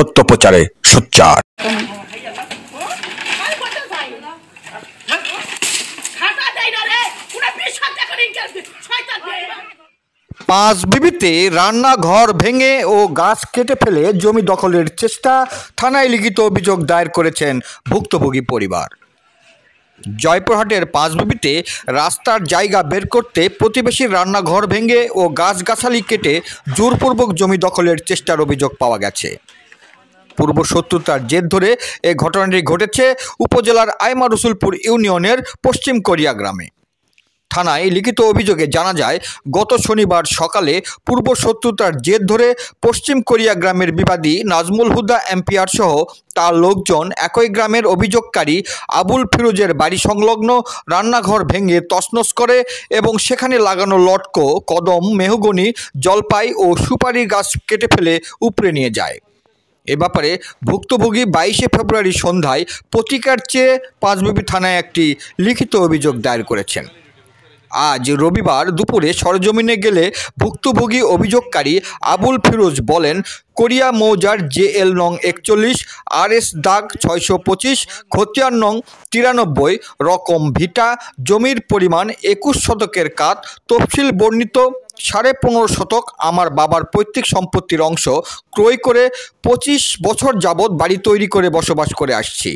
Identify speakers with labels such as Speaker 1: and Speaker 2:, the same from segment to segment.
Speaker 1: সত্য প্রচারে সোচ্চার। পাঁচবিবিতে রান্নাঘর ভেঙে ও গাছ কেটে ফেলে জমি দখলের চেষ্টা, থানায় লিখিত অভিযোগ দায়ের করেছেন ভুক্তভোগী পরিবার। জয়পুরহাটের পাঁচবিবিতে রাস্তার জায়গা বের করতে প্রতিবেশীর রান্নাঘর ভেঙে ও গাছগাছালি কেটে জোরপূর্বক জমি দখলের চেষ্টার অভিযোগ পাওয়া গেছে। পূর্ব শত্রুতার জের ধরে এ ঘটনাটি ঘটেছে উপজেলার আইমা রসুলপুর ইউনিয়নের পশ্চিম কোরিয়া গ্রামে। থানায় লিখিত অভিযোগে জানা যায়, গত শনিবার সকালে পূর্ব শত্রুতার জের ধরে পশ্চিম কোরিয়া গ্রামের বিবাদী নাজমুল হুদা এমপিআর সহ তার লোকজন একই গ্রামের অভিযোগকারী আবুল ফিরোজের বাড়ি সংলগ্ন রান্নাঘর ভেঙে তছনছ করে এবং সেখানে লাগানো লটকো, কদম, মেহগনি, জলপাই ও সুপারি গাছ কেটে ফেলে উপড়ে নিয়ে যায়। এ ব্যাপারে ভুক্তভোগী 22শে ফেব্রুয়ারি সন্ধ্যায় প্রতিকার চেয়ে পাঁচবিবি থানায় একটি লিখিত অভিযোগ দায়ের করেছেন। আজ রবিবার দুপুরে সরজমিনে গেলে ভুক্তভোগী অভিযোগকারী আবুল ফিরোজ বলেন, কোরিয়া মৌজার JL নং 41 RS দাগ 625 খতিয়ান নং 93 রকম ভিটা জমির পরিমাণ 21 শতকের কাত, তফসিল বর্ণিত 15.5 শতক আমার বাবার পৈতৃক সম্পত্তির অংশ ক্রয় করে 25 বছর যাবৎ বাড়ি তৈরি করে বসবাস করে আসছি।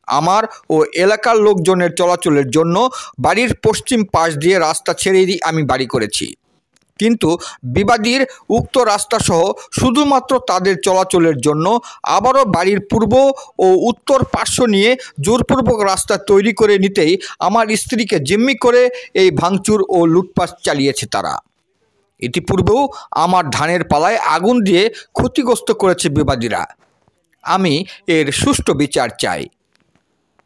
Speaker 1: আমার ও এলাকার লোকজনের চলাচলের জন্য বাড়ির পশ্চিম পাশ দিয়ে রাস্তা ছেড়েই আমি বাড়ি করেছি, কিন্তু বিবাদীর উক্ত রাস্তাসহ শুধুমাত্র তাদের চলাচলের জন্য আবারও বাড়ির পূর্ব ও উত্তর পার্শ্ব নিয়ে জোরপূর্বক রাস্তা তৈরি করে নিতেই আমার স্ত্রীকে জিম্মি করে এই ভাঙচুর ও লুটপাট চালিয়েছে তারা। ইতিপূর্বেও আমার ধানের পালায় আগুন দিয়ে ক্ষতিগ্রস্ত করেছে বিবাদীরা। আমি এর সুষ্ঠু বিচার চাই।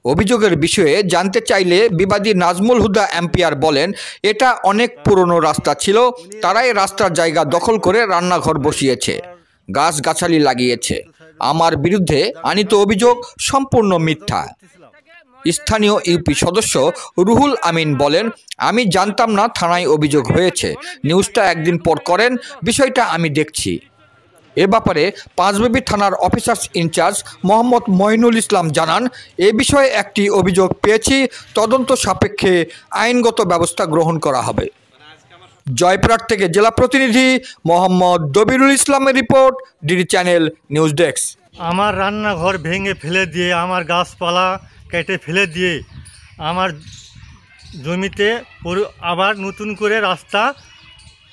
Speaker 1: অভিযোগের বিষয়ে জানতে চাইলে বিবাদী নাজমুল হুদা এমপিআর বলেন, এটা অনেক পুরনো রাস্তা ছিল, তারাই রাস্তার জায়গা দখল করে রান্নাঘর বসিয়েছে, গাছগাছালি লাগিয়েছে। আমার বিরুদ্ধে আনিত অভিযোগ সম্পূর্ণ মিথ্যা। স্থানীয় ইউপি সদস্য রুহুল আমিন বলেন, আমি জানতাম না থানায় অভিযোগ হয়েছে, নিউজটা একদিন পর করেন, বিষয়টা আমি দেখছি। এ ব্যাপারে পাঁচবিবি থানার অফিসার্স ইনচার্জ মোহাম্মদ মঈনুল ইসলাম জানান, এ বিষয়ে একটি অভিযোগ পেয়েছি, তদন্ত সাপেক্ষে আইনগত ব্যবস্থা গ্রহণ করা হবে। জয়পুরহাট থেকে জেলা প্রতিনিধি মোহাম্মদ দবিরুল ইসলামের report, DD channel news desk.
Speaker 2: আমার রান্নাঘর ভেঙে ফেলে দিয়ে, আমার গাছপালা কেটে ফেলে দিয়ে আমার জমিতে আবার নতুন করে রাস্তা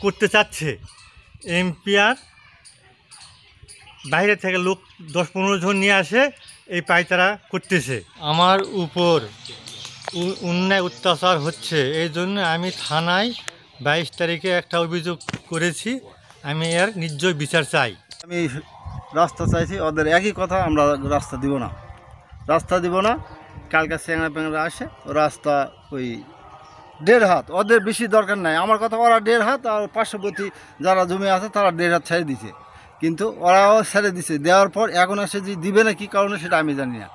Speaker 2: করতে চাচ্ছে। এমপিআর বাইরে থেকে লোক 10-15 জন নিয়ে আসে, এই পায়তারা করতেছে। আমার উপর অন্যায় অত্যাচার হচ্ছে, এই জন্য আমি থানায় 22 তারিখে একটা অভিযোগ করেছি। আমি এর নিশ্চয় বিচার চাই।
Speaker 3: আমি রাস্তা চাইছি, ওদের একই কথা, আমরা রাস্তা দিব না। কালকে চ্যাংড়া প্যাংড়া আসে, রাস্তা ওই 1.5 হাত, ওদের বেশি দরকার নাই। আমার কথা, ওরা 1.5 হাত, আর পার্শ্ববর্তী যারা জমি আছে তারা 1.5 হাত ছেড়ে দিছে, কিন্তু ওরাও ছেড়ে দিছে। দেওয়ার পর এখন এসে যে দিবে না কি কারণে সেটা আমি জানি না।